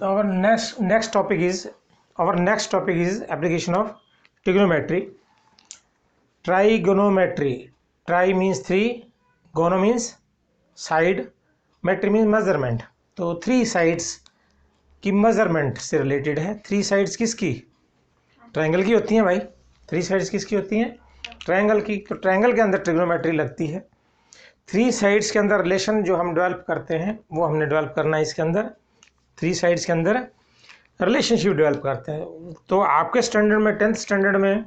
our next topic is application of trigonometry. Trigonometry. Tri means three, gono means side, metry means measurement. तो three sides की measurement से related है. Three sides किसकी? Triangle की होती हैं भाई. थ्री साइड्स किसकी होती हैं? ट्रायंगल की. तो ट्रायंगल के अंदर ट्रिग्नोमेट्री लगती है. थ्री साइड्स के अंदर रिलेशन जो हम डेवलप करते हैं वो हमने डेवलप करना है इसके अंदर. थ्री साइड्स के अंदर रिलेशनशिप डेवलप करते हैं. तो आपके स्टैंडर्ड में 10th स्टैंडर्ड में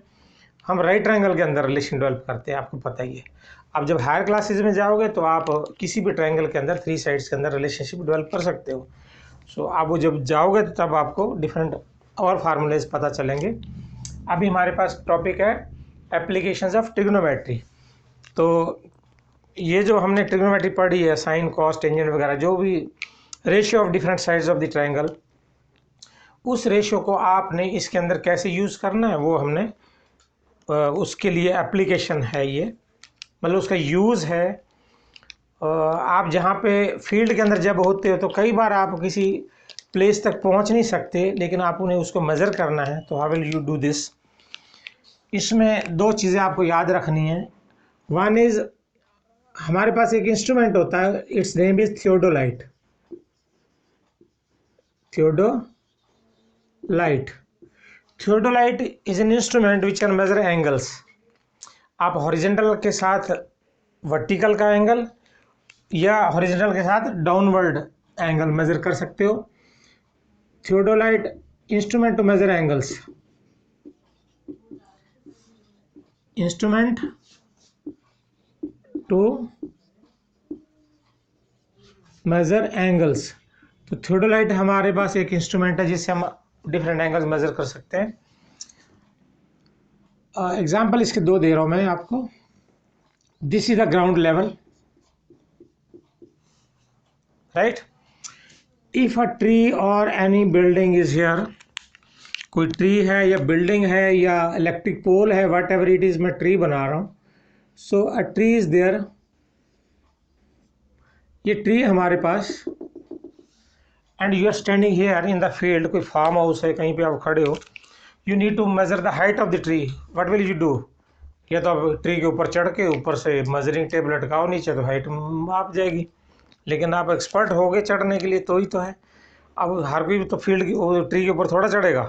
हम राइट ट्रायंगल के अंदर रिलेशन डेवलप करते हैं, आपको पता ही है. आप जब हायर क्लासेज में जाओगे तो आप किसी भी ट्रायंगल के अंदर थ्री साइड्स के अंदर रिलेशनशिप डेवलप कर सकते हो. सो आप वो जब जाओगे तो तब आपको डिफरेंट और फार्मूलेज पता चलेंगे. अभी हमारे पास टॉपिक है एप्लीकेशंस ऑफ ट्रिग्नोमेट्री. तो ये जो हमने ट्रिग्नोमेट्री पढ़ी है, साइन कॉस टेंजेंट वगैरह, जो भी ratio of different sides of the triangle, उस रेशियो को आपने इसके अंदर कैसे यूज़ करना है वो हमने उसके लिए एप्लीकेशन है ये, मतलब उसका यूज़ है. आप जहाँ पे फील्ड के अंदर जब होते हो तो कई बार आप किसी प्लेस तक पहुँच नहीं सकते, लेकिन आप उन्हें उसको मेज़र करना है. तो how will you do this? इसमें दो चीज़ें आपको याद रखनी है. वन इज़, हमारे पास एक इंस्ट्रूमेंट होता है, it's name is theodolite. Theodolite is an instrument which can measure angles. आप हॉरिजेंटल के साथ वर्टिकल का एंगल या हॉरिजेंटल के साथ डाउनवर्ड एंगल मेजर कर सकते हो. Theodolite instrument to measure angles. Instrument to measure angles. तो थियोडोलाइट हमारे पास एक इंस्ट्रूमेंट है जिससे हम डिफरेंट एंगल्स मेजर कर सकते हैं. एग्जाम्पल इसके दो दे रहा हूँ मैं आपको. This is the ground level, right. If a tree और एनी बिल्डिंग इज हियर, कोई ट्री है या बिल्डिंग है या इलेक्ट्रिक पोल है, वट एवर इट इज, मैं ट्री बना रहा हूँ. So a tree is there. ये ट्री हमारे पास, and you are standing here in the field. कोई फार्म हाउस है, कहीं पे आप खड़े हो. You need to measure the height of the tree. What will you do? या तो आप ट्री के ऊपर चढ़ के ऊपर से मेजरिंग टेप लटकाओ नीचे, तो हाइट माप जाएगी. लेकिन आप एक्सपर्ट हो गए चढ़ने के लिए तो ही तो है. अब हर कोई तो फील्ड की ट्री के ऊपर थोड़ा चढ़ेगा,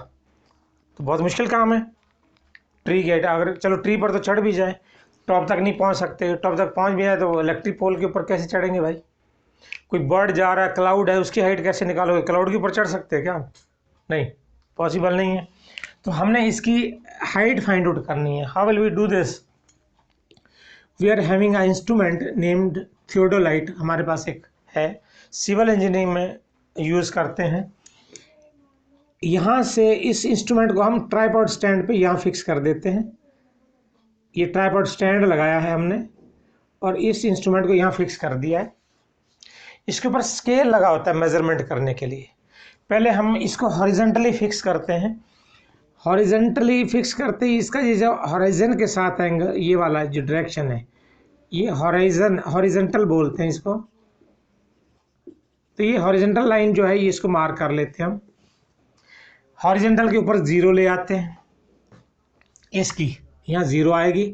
तो बहुत मुश्किल काम है. ट्री के अगर चलो ट्री पर तो चढ़ भी जाए, टॉप तक नहीं पहुंच सकते. टॉप तक पहुंच भी जाए तो इलेक्ट्रिक पोल के ऊपर कैसे चढ़ेंगे भाई? कोई बर्ड जा रहा है, क्लाउड है, उसकी हाइट कैसे निकालोगे? क्लाउड के ऊपर चढ़ सकते हैं क्या? नहीं, पॉसिबल नहीं है. तो हमने इसकी हाइट फाइंड आउट करनी है. How will we do this? We are having a instrument named theodolite. हमारे पास एक है, सिविल इंजीनियरिंग में यूज़ करते हैं. यहाँ से इस इंस्ट्रूमेंट को हम ट्राइपॉड स्टैंड पे यहाँ फिक्स कर देते हैं. ये ट्राइपॉड स्टैंड लगाया है हमने और इस इंस्ट्रूमेंट को यहाँ फिक्स कर दिया है. इसके ऊपर स्केल लगा होता है मेजरमेंट करने के लिए. पहले हम इसको हॉरिजेंटली फिक्स करते हैं. हॉरिजेंटली फिक्स करते ही इसका ये जो हॉरिजन के साथ एंगल, ये वाला जो डायरेक्शन है, ये हॉरिजेंटल बोलते हैं इसको. तो ये हॉरिजेंटल लाइन जो है ये इसको मार्क कर लेते हैं हम. हॉरिजेंटल के ऊपर जीरो ले आते हैं, इसकी यहाँ जीरो आएगी.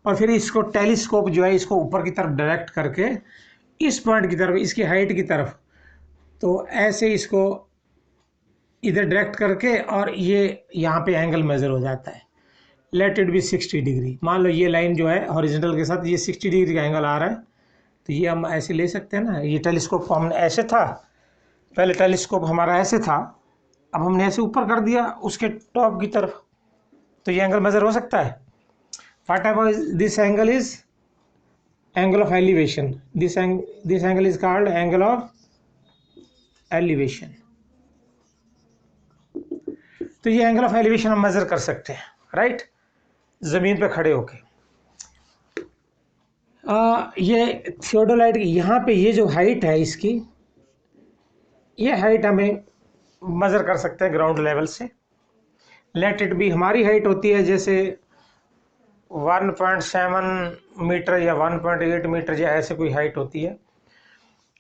और फिर इसको टेलीस्कोप जो है इसको ऊपर की तरफ डायरेक्ट करके इस पॉइंट की तरफ, इसकी हाइट की तरफ, तो ऐसे इसको इधर डायरेक्ट करके और ये यहाँ पे एंगल मेजर हो जाता है. Let it B 60 degree. मान लो ये लाइन जो है हॉरिजॉन्टल के साथ ये 60 डिग्री का एंगल आ रहा है, तो ये हम ऐसे ले सकते हैं ना. ये टेलीस्कोप को हमने ऐसे था, पहले टेलीस्कोप हमारा ऐसे था, अब हमने ऐसे ऊपर कर दिया उसके टॉप की तरफ, तो ये एंगल मेजर हो सकता है. What ever this angle is angle of elevation. This angle is called angle of elevation. तो ये एंगल ऑफ एलिवेशन हम मेजर कर सकते हैं, राइट, ज़मीन पे खड़े होके. ये थियोडोलाइट यहाँ पे ये जो हाइट है इसकी, ये हाइट हमें मेजर कर सकते हैं ग्राउंड लेवल से. लेट इट बी, हमारी हाइट होती है जैसे 1.7 मीटर या 1.8 मीटर या ऐसे कोई हाइट होती है.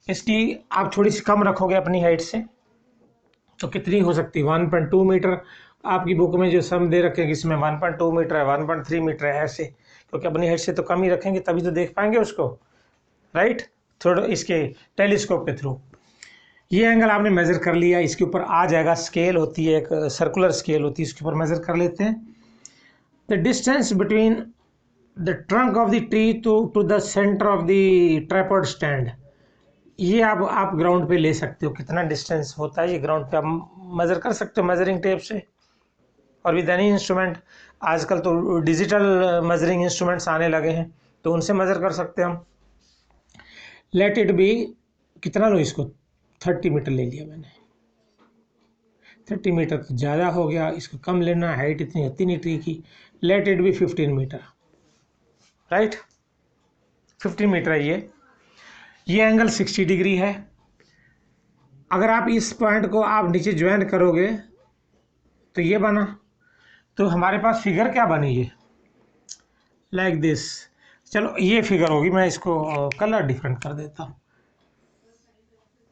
इसकी आप थोड़ी सी कम रखोगे अपनी हाइट से, तो कितनी हो सकती है? 1.2 मीटर। आपकी बुक में जो सम दे रखे हैं इसमें 1.2 मीटर है, 1.3 मीटर है, ऐसे, क्योंकि अपनी हेड से तो कम ही रखेंगे तभी तो देख पाएंगे उसको, राइट, थोड़ा इसके टेलीस्कोप के थ्रू। ये एंगल आपने मेज़र कर लिया, इसके ऊपर आ जाएगा, स्केल होती है, एक सर्कुलर स्केल होती है, इसके ऊपर मेज़र कर लेते हैं। The distance between the trunk of the tree to the centre of the tripod stand, ये आप ग्राउंड पे ले सकते हो, कितना डिस्टेंस होता है ये ग्राउंड पे आप मेज़र कर सकते हो मेजरिंग टेप से, और विद एनी इंस्ट्रूमेंट। आजकल तो डिजिटल मेजरिंग इंस्ट्रूमेंट्स आने लगे हैं, तो उनसे मेज़र कर सकते हैं हम। लेट इट बी, कितना लो इसको, 30 मीटर ले लिया मैंने। 30 मीटर तो ज़्यादा हो गया, इसको कम लेना, हाइट इतनी होती नहीं ट्री की। Let it be 15 metre, right, 15 metre है ये एंगल 60 डिग्री है। अगर आप इस पॉइंट को आप नीचे ज्वाइन करोगे तो ये बना, तो हमारे पास फिगर क्या बनी, ये लाइक दिस। चलो ये फिगर होगी, मैं इसको कलर डिफरेंट कर देता हूँ।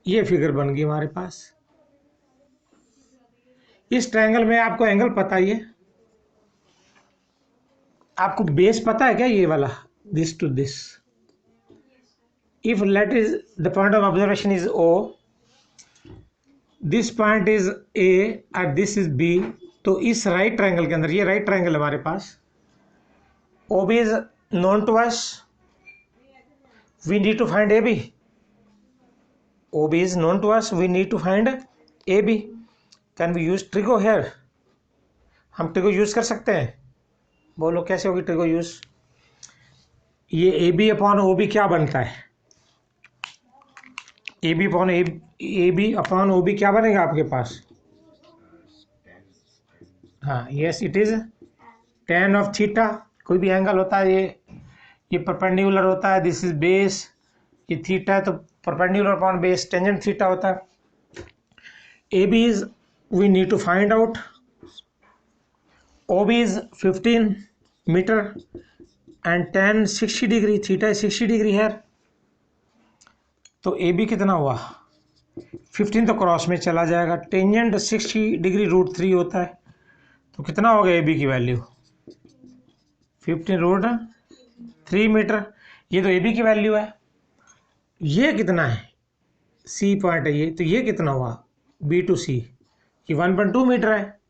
ये फिगर बन गई हमारे पास। इस ट्रायंगल में आपको एंगल पता ही है, आपको बेस पता है क्या, ये वाला, this to this. If let is the point of observation is O, this point is A और दिस इज B, तो इस राइट ट्रायंगल के अंदर, ये राइट ट्रायंगल हमारे पास, OB is known to us, we need to find AB। OB is known to us, we need to find AB. Can we use trigo here? हम trigo use कर सकते हैं, बोलो कैसे होगी ट्रिगो यूज। ये AB अपॉन OB क्या बनता है, AB अपॉन OB क्या बनेगा आपके पास, हाँ, yes it is tan of theta. कोई भी एंगल होता है, ये परपेंडिकुलर होता है, दिस इज बेस, ये थीटा है, तो perpendicular upon base tangent theta होता है। AB is we need to find out, OB is 15 metre and tan 60 degree, theta 60 degree है, तो AB कितना हुआ, 15 तो क्रॉस में चला जाएगा, टेंजेंट 60 डिग्री √3 होता है, तो कितना हो गया AB की वैल्यू, 15√3 मीटर। ये तो AB की वैल्यू है। ये कितना है, C पॉइंट है ये, तो ये कितना हुआ B to C, ये 1.2 मीटर है,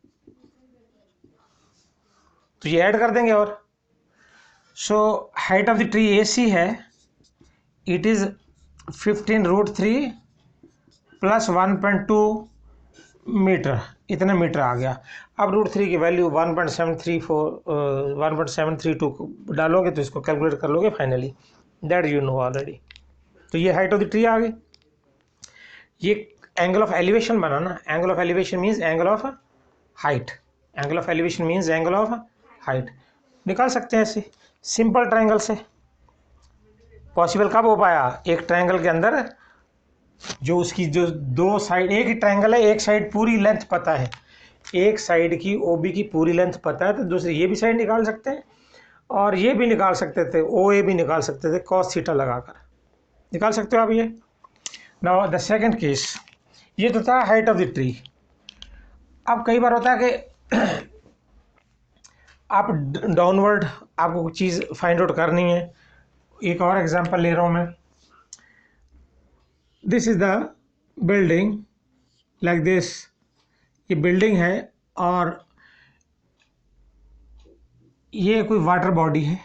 तो ये ऐड कर देंगे। और so height of the tree AC है, इट इज 15√3 प्लस 1.2 मीटर, इतना मीटर आ गया। अब √3 की वैल्यू 1.732 डालोगे तो इसको कैलकुलेट कर लोगे finally, that you know already. तो ये हाइट ऑफ द ट्री आ गई। ये एंगल ऑफ एलिवेशन बना ना, angle of elevation means angle of height, angle of elevation means angle of height. निकाल सकते हैं ऐसे सिंपल ट्रायंगल से। पॉसिबल कब हो पाया, एक ट्रायंगल के अंदर जो उसकी जो दो साइड, एक ही ट्रायंगल है, एक साइड पूरी लेंथ पता है, एक साइड की OB की पूरी लेंथ पता है, तो दूसरी ये भी साइड निकाल सकते हैं, और ये भी निकाल सकते थे, OA भी निकाल सकते थे, cos थीटा लगाकर निकाल सकते हो आप ये। नाउ द सेकंड केस, ये तो था हाइट ऑफ द ट्री। अब कई बार होता है कि आप डाउनवर्ड आपको कुछ चीज़ फाइंड आउट करनी है। एक और एग्जांपल ले रहा हूँ मैं। This is the building like this, ये बिल्डिंग है और ये कोई वाटर बॉडी है,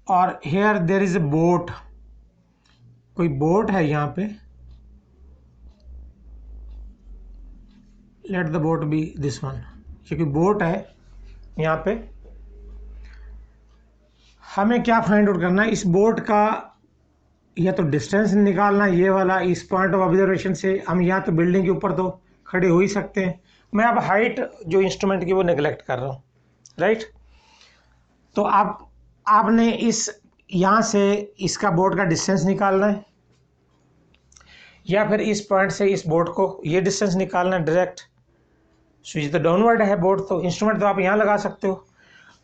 और here there is a boat, कोई बोट है यहाँ पे, let the boat be this one, ये कोई बोट है यहाँ पे। हमें क्या फाइंड आउट करना है, इस बोट का या तो डिस्टेंस निकालना, ये वाला इस पॉइंट ऑफ ऑब्जर्वेशन से। हम यहाँ तो बिल्डिंग के ऊपर तो खड़े हो ही सकते हैं, मैं अब हाइट जो इंस्ट्रूमेंट की वो नेगलेक्ट कर रहा हूँ, राइट। तो आपने इस यहाँ से इसका बोट का डिस्टेंस निकालना है, या फिर इस पॉइंट से इस बोट को ये डिस्टेंस निकालना है डायरेक्ट। सो ये तो डाउनवर्ड है बोट, तो इंस्ट्रूमेंट तो आप यहाँ लगा सकते हो।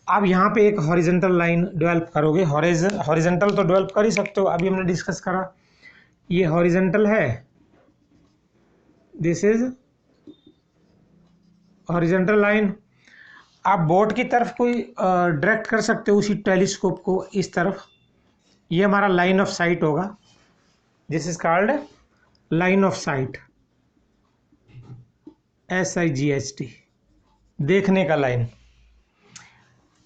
आप यहाँ पे एक हॉरिजॉन्टल लाइन डेवलप करोगे, हॉरिजॉन्टल तो डेवलप कर ही सकते हो, अभी हमने डिस्कस करा, ये हॉरिजॉन्टल है दिस इज हॉरिजॉन्टल लाइन। आप बोर्ड की तरफ कोई डायरेक्ट कर सकते हो उसी टेलीस्कोप को इस तरफ, ये हमारा लाइन ऑफ साइट होगा। This is called line of site, SIGHT, देखने का लाइन।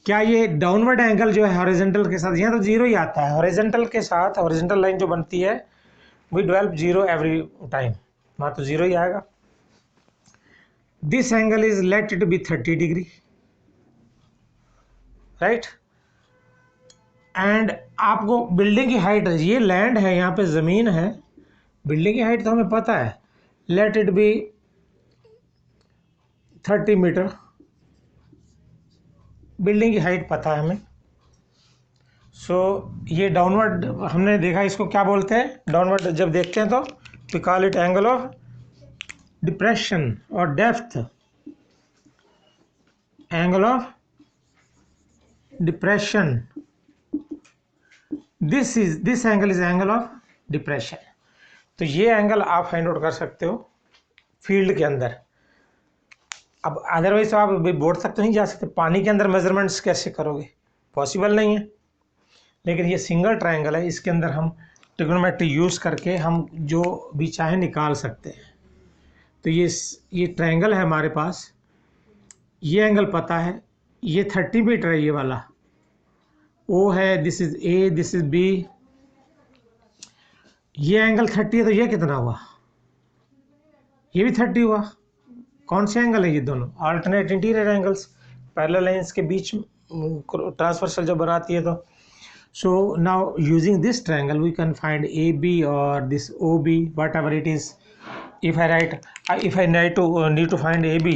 क्या ये डाउनवर्ड एंगल जो है हॉरिजॉन्टल के साथ, यहाँ तो जीरो ही आता है, हॉरिजॉन्टल के साथ हॉरिजॉन्टल लाइन जो बनती है we develop zero every time, वहाँ तो जीरो ही आएगा। This angle is let it be 30 degree, right. And आपको बिल्डिंग की हाइट, ये लैंड है, यहाँ पे ज़मीन है, बिल्डिंग की हाइट तो हमें पता है, let it be 30 metre, building की हाइट पता है हमें। सो ये डाउनवर्ड हमने देखा, इसको क्या बोलते हैं डाउनवर्ड जब देखते हैं तो we call it angle of depression और depth, angle of depression. This angle is angle of depression. तो ये एंगल आप फाइंड आउट कर सकते हो फील्ड के अंदर। अब अदरवाइज आप बोर्ड तक तो नहीं जा सकते, पानी के अंदर मेजरमेंट्स कैसे करोगे, पॉसिबल नहीं है। लेकिन ये सिंगल ट्रायंगल है, इसके अंदर हम ट्रिग्नोमेट्री यूज़ करके हम जो भी चाहे निकाल सकते हैं। तो ये ट्रायंगल है हमारे पास, ये एंगल पता है, ये 30 मीटर है, ये वाला O है, this is A, this is B, ये एंगल 30 है, तो ये कितना हुआ, ये भी 30 हुआ। कौन से एंगल है ये दोनों, alternate interior angles, parallel lines के बीच ट्रांसवर्सल जब बनाती है तो। So now using this triangle we can find AB or this OB, whatever it is. If I need to find AB,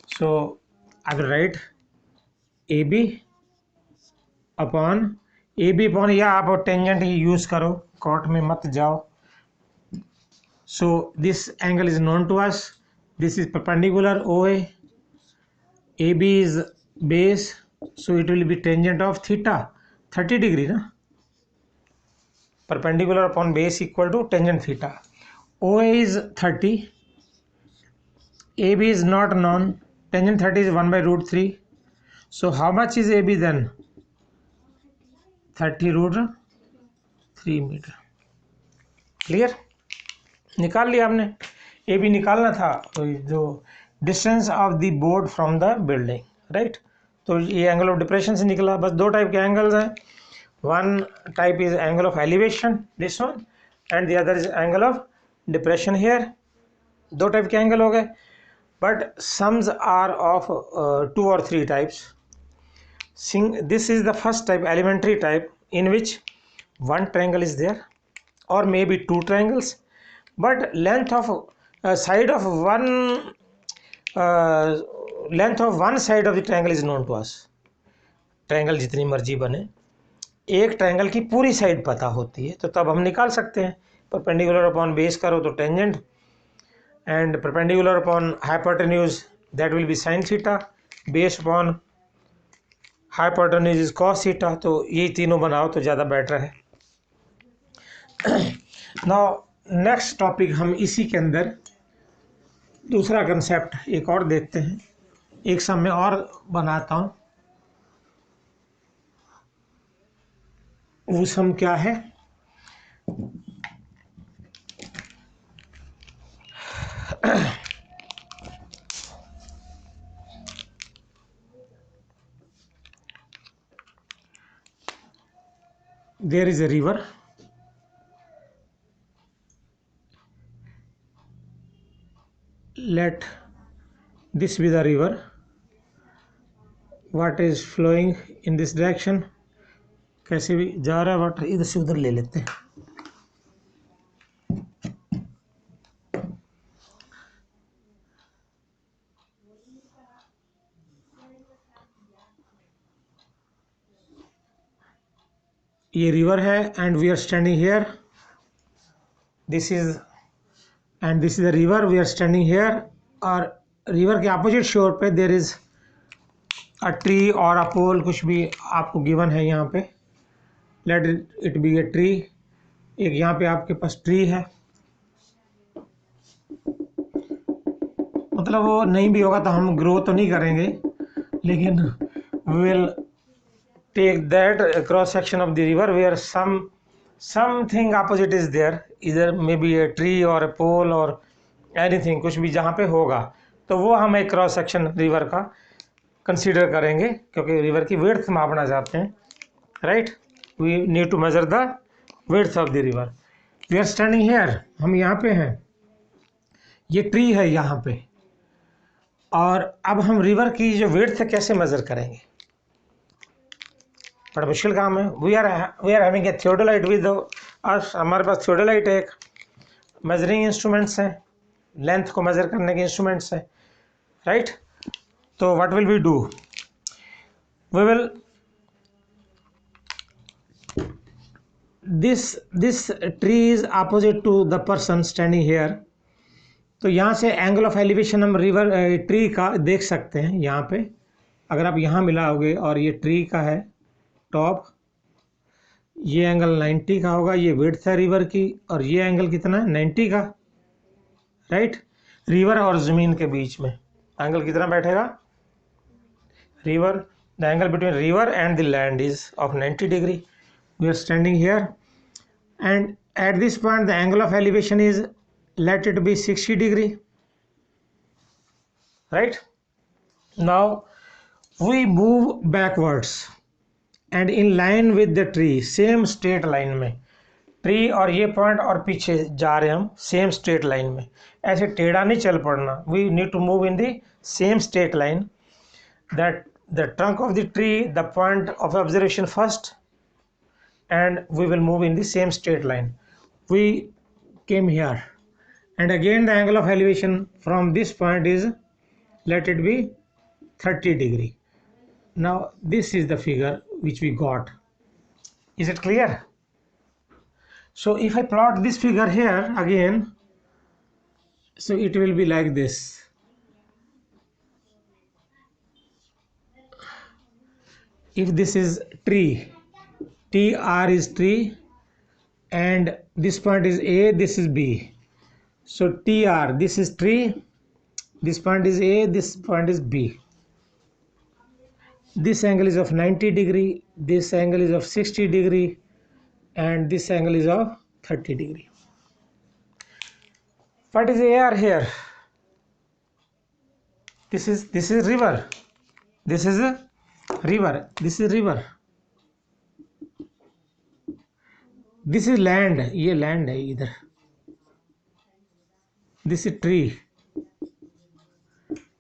so I will write AB upon या आप tangent ही use करो, cot में मत जाओ। So this angle is known to us. This is perpendicular OA. AB is base, so it will be tangent of theta 30 degree ना, perpendicular upon base equal to tangent theta. OA is 30, AB is not known, tangent 30 is 1 by root 3. So how much is AB then? 30 root 3 metre. Clear, निकाल लिया हमने। AB निकालना था, तो जो distance of the board from the building, right. तो ये angle of depression से निकला। बस दो टाइप के एंगल्स हैं, one type is angle of elevation, this one, and the other is angle of depression here. दो टाइप के एंगल हो गए, but sums are of 2 or 3 types. This is the first type, elementary type, in which one triangle is there or maybe 2 triangles, but length of side of one side of the triangle is known to us. Triangle जितनी मर्जी बने, एक triangle की पूरी side पता होती है, तो तब हम निकाल सकते हैं। परपेंडिकुलर अपॉन बेस करो तो tangent, and perpendicular upon hypotenuse that will be sine theta, base upon hypotenuse is cos theta. तो ये तीनों बनाओ तो ज़्यादा बेटर है। नाउ नेक्स्ट टॉपिक, हम इसी के अंदर दूसरा कंसेप्ट एक और देखते हैं, एक सम में और बनाता हूँ। वो सम क्या है, there is a river, let this be the river, what is flowing in this direction, कैसे भी जा रहा है वाटर, इधर से उधर ले लेते हैं। ये रिवर है and we are standing here, this is the river, we are standing here. और रिवर के अपोजिट शोर पे देयर इज अ ट्री और अ पोल, कुछ भी आपको गिवन है यहाँ पे, late it B a tree. एक यहाँ पे आपके पास ट्री है, मतलब वो नहीं भी होगा तो हम ग्रो तो नहीं करेंगे, लेकिन we will take that cross section of the river where something opposite is there, इधर मे बी ए ट्री और ए पोल और एनीथिंग, कुछ भी जहाँ पे होगा तो वो हम एक क्रॉस सेक्शन रिवर का कंसीडर करेंगे, क्योंकि रिवर की विड्थ मापना चाहते हैं, right. We need to measure the width of the river. We are standing here, हम यहाँ पे हैं, ये ट्री है यहाँ पे, और अब हम रिवर की जो विड्थ है कैसे मेजर करेंगे, बड़ा मुश्किल काम है। We are having a theodolite with us, हमारे पास थियोडोलाइट एक मेजरिंग इंस्ट्रूमेंट्स हैं, लेंथ को मेजर करने के इंस्ट्रूमेंट्स हैं, राइट। तो what will we do, we will this tree is opposite to the person standing here, तो यहाँ से एंगल ऑफ एलिवेशन हम रिवर ट्री का देख सकते हैं। यहाँ पे अगर आप यहाँ मिलाओगे और ये ट्री का है टॉप, ये एंगल 90 का होगा, ये विड्थ है रिवर की, और ये एंगल कितना है 90 का, राइट। रिवर और ज़मीन के बीच में एंगल कितना बैठेगा, river, the angle between river and the land is of 90 degree. We are standing here, and at this point the angle of elevation is, let it be 60 degree, right. Now we move backwards and in line with the tree, same straight line में, tree और ये point और पीछे जा रहे हैं हम same straight line में, ऐसे टेढ़ा नहीं चल पड़ना। We need to move in the same straight line, that the trunk of the tree, the point of observation first, and we will move in the same straight line. We came here, and again the angle of elevation from this point is, let it be 30 degree. Now this is the figure which we got. Is it clear? So if I plot this figure here again, so it will be like this. If this is tree, TR is tree, and this point is A, this is B. So TR, this is tree, this point is A, this point is B. This angle is of 90 degree, this angle is of 60 degree, and this angle is of 30 degree. What is AR here? This is river. This is a river. This is river. This is land, ये land है इधर, this is tree.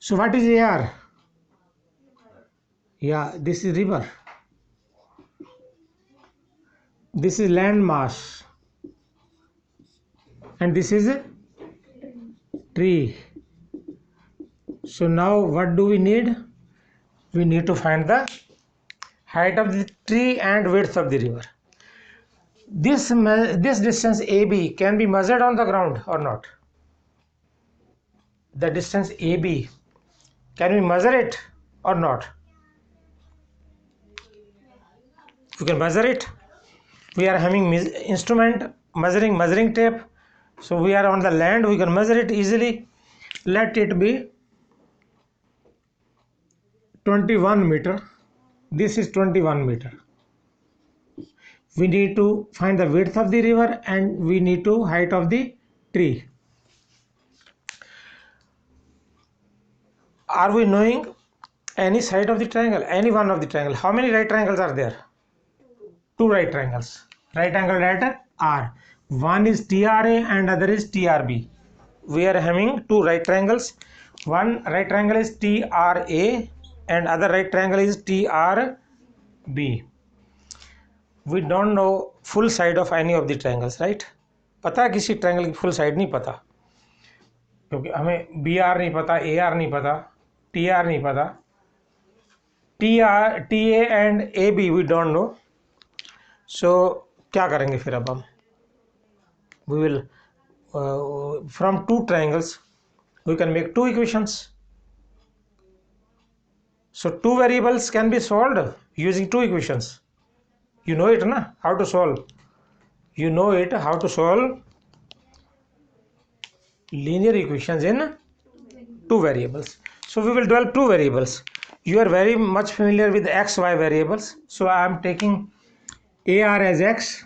So what is AR, या this is river, this is land mass, and this is tree. So now what do we need, we need to find the height of the tree and width of the river. This distance AB can be measured on the ground or not? The distance AB, can we measure it or not? We can measure it. We are having instrument measuring tape, so we are on the land, we can measure it easily. Let it be 21 meter. This is 21 meter. We need to find the width of the river and we need to height of the tree. Are we knowing any side of the triangle, any one of the triangle? How many right triangles are there? Two right triangles. Right angle diameter R. One is TRA and other is TRB. We are having two right triangles. One right triangle is TRA and other right triangle is TRB. We don't know full side of any of the triangles, right? पता है किसी triangle की full side नहीं पता, क्योंकि हमें BR नहीं पता, AR नहीं पता, TR नहीं पता, TA and AB we don't know. So क्या करेंगे फिर अब हम, we will from two triangles we can make two equations. So two variables can be solved using two equations. You know it na, how to solve. You know it how to solve linear equations in two variables. So we will develop two variables. You are very much familiar with x, y variables. So I am taking AR as x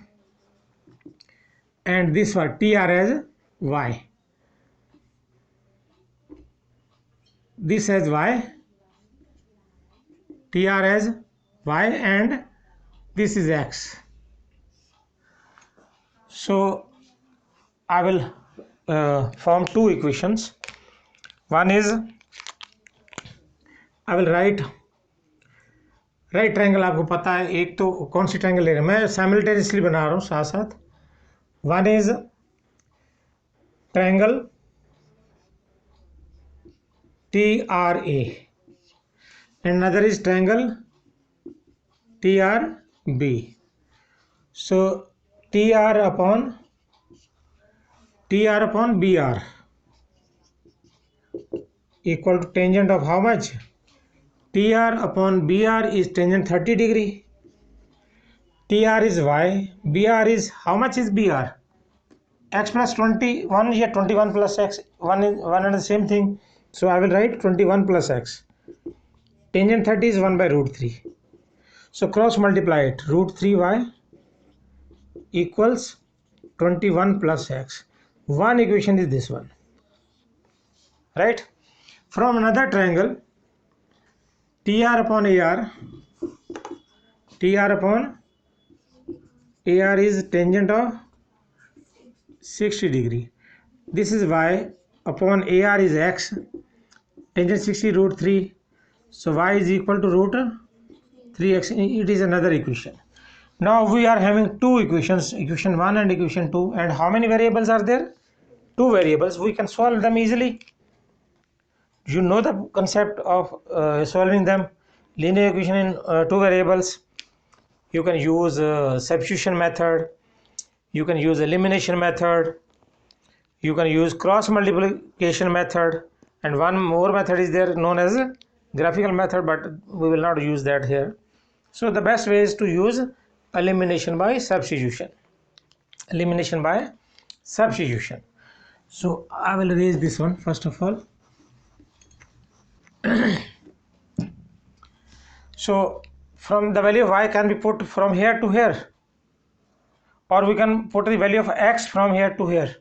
and this one TR as y. This as y, TR as y, and this is x. So I will form two equations. One is I will write right triangle. आपको पता है एक तो कौन सी triangle ले रहे हैं, मैं साइमल्टेनियसली बना रहा हूँ साथ साथ. One is triangle TRA and another is triangle TRB. So TR upon BR equal to tangent of how much? TR upon BR is tangent 30 degree. TR is y, BR is how much is BR? X plus 21, here 21 plus x, one and the same thing. So I will write 21 plus x. Tangent 30 is 1 by root 3. So cross multiply it. Root 3y equals 21 plus x. One equation is this one. Right? From another triangle, TR upon AR is tangent of 60 degree. This is y upon AR is x. Tangent 60 root 3. So y is equal to root 3x. It is another equation. Now we are having two equations, equation 1 and equation 2. And how many variables are there? Two variables. We can solve them easily. You know the concept of solving them. Linear equation in two variables. You can use substitution method. You can use elimination method. You can use cross multiplication method. And one more method is there known as graphical method, but we will not use that here. So the best way is to use elimination by substitution. Elimination by substitution. So I will erase this one first of all. So from the value of y can be put from here to here, or we can put the value of x from here to here.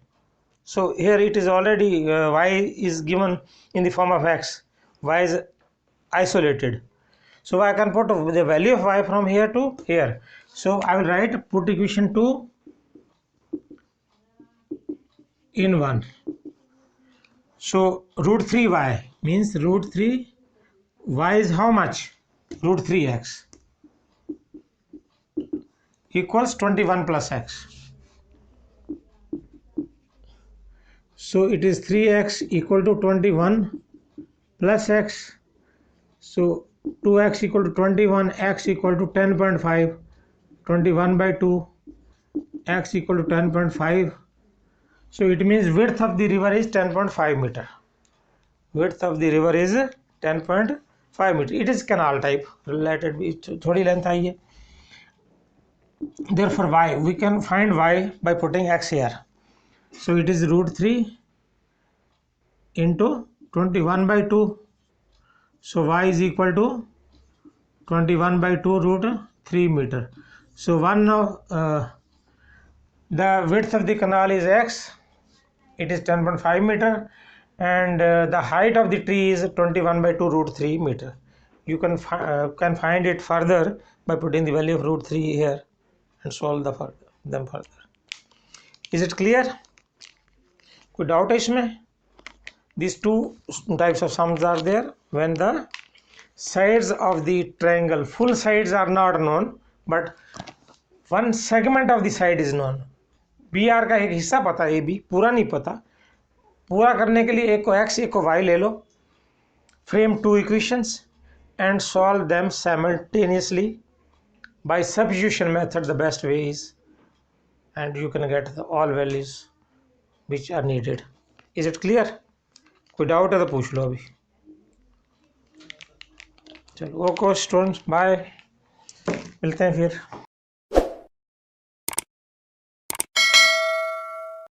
So here it is already y is given in the form of x, y is isolated. So I can put the value of y from here to here. So I will write put equation 2 in 1. So root 3y means root 3 y is how much? Root 3x equals 21 plus x. So it is 3x equal to 21 plus x. So 2x equal to 21, x equal to 10.5, 21 by 2, x equal to 10.5. So it means width of the river is 10.5 meter. Width of the river is 10.5 meter. It is canal type. Related थोड़ी length आई है. Therefore y, we can find y by putting x here. So it is root 3 into 21 by 2. So y is equal to 21 by 2 root 3 meter. So one of the width of the canal is x. It is 10.5 meter, and the height of the tree is 21 by 2 root 3 meter. You can find it further by putting the value of root 3 here and solve them further. Is it clear? कोई doubt है इसमें? These two types of sums are there when the sides of the triangle, full sides are not known, but one segment of the side is known. BR का एक हिस्सा पता है, AB पूरा नहीं पता. पूरा करने के लिए एक को x एक को y ले लो. Frame two equations and solve them simultaneously by substitution method. The best way is, and you can get all values which are needed. Is it clear? कोई डाउट है तो पूछ लो अभी. चलो ओके स्टूडेंट्स, बाय, मिलते हैं फिर.